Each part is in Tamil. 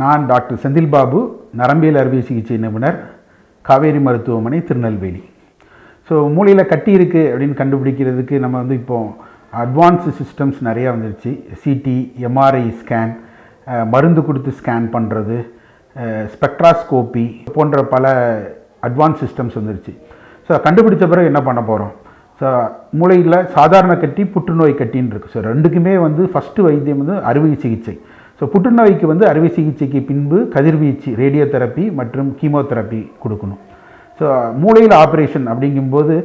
நான் டாக்டர் செந்தில் பாபு, நரம்பியல் அறுவை சிகிச்சை நிபுணர், காவேரி மருத்துவமனை, திருநெல்வேலி. ஸோ மூளையில் கட்டி இருக்குது அப்படின்னு கண்டுபிடிக்கிறதுக்கு நம்ம இப்போது அட்வான்ஸு சிஸ்டம்ஸ் நிறையா வந்துருச்சு. சிடி, எம்ஆர்ஐ ஸ்கேன், மருந்து கொடுத்து ஸ்கேன் பண்ணுறது, ஸ்பெக்ட்ராஸ்கோப்பி போன்ற பல அட்வான்ஸ் சிஸ்டம்ஸ் வந்துருச்சு. ஸோ கண்டுபிடிச்ச பிறகு என்ன பண்ண போகிறோம்? ஸோ மூளையில் சாதாரண கட்டி, புற்றுநோய் கட்டின்னு இருக்குது. ஸோ ரெண்டுக்குமே ஃபஸ்ட்டு வைத்தியம் அறுவை சிகிச்சை. ஸோ புற்றுநோய்க்கு அறுவை சிகிச்சைக்கு பின்பு கதிர்வீச்சு, ரேடியோ தெரப்பி மற்றும் கீமோதெரப்பி கொடுக்கணும். ஸோ மூளையில் ஆப்ரேஷன் அப்படிங்கும்போது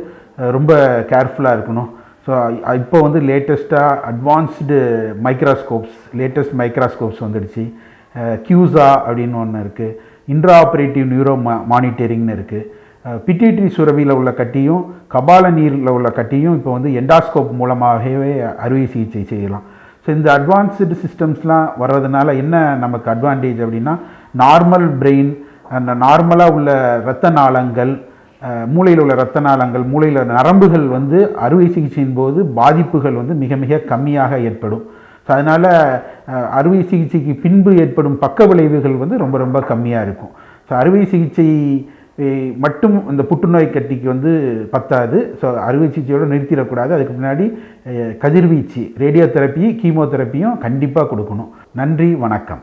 ரொம்ப கேர்ஃபுல்லாக இருக்கணும். ஸோ இப்போ லேட்டஸ்ட்டாக அட்வான்ஸ்டு லேட்டஸ்ட் மைக்ராஸ்கோப்ஸ் வந்துடுச்சு. கியூசா அப்படின்னு ஒன்று இருக்குது. இன்ட்ரா ஆப்ரேட்டிவ் நியூரோ மானிட்டரிங்னு இருக்குது. பிட்யூட்டரி சுரவியில் உள்ள கட்டியும் கபால நீரில் உள்ள கட்டியும் இப்போ எண்டாஸ்கோப் மூலமாகவே அறுவை சிகிச்சை செய்யலாம். ஸோ இந்த அட்வான்ஸ்டு சிஸ்டம்ஸ்லாம் வர்றதுனால என்ன நமக்கு அட்வான்டேஜ் அப்படின்னா, நார்மல் பிரெயின், அந்த நார்மலாக உள்ள இரத்த நாளங்கள், மூளையில் உள்ள இரத்த நாளங்கள், மூளையில் நரம்புகள் அறுவை சிகிச்சையின் போது பாதிப்புகள் மிக மிக கம்மியாக ஏற்படும். ஸோ அதனால் அறுவை சிகிச்சைக்கு பின்பு ஏற்படும் பக்க விளைவுகள் ரொம்ப ரொம்ப கம்மியாக இருக்கும். ஸோ அறுவை சிகிச்சை மட்டும் இந்த புற்றுநோய் கட்டிக்கு பத்தாது. ஸோ அறுவை சிகிச்சையோடு நிறுத்திடக்கூடாது. அதுக்கு முன்னாடி கதிர்வீச்சு, ரேடியோ தெரப்பி, கீமோதெரப்பியும் கண்டிப்பாக கொடுக்கணும். நன்றி, வணக்கம்.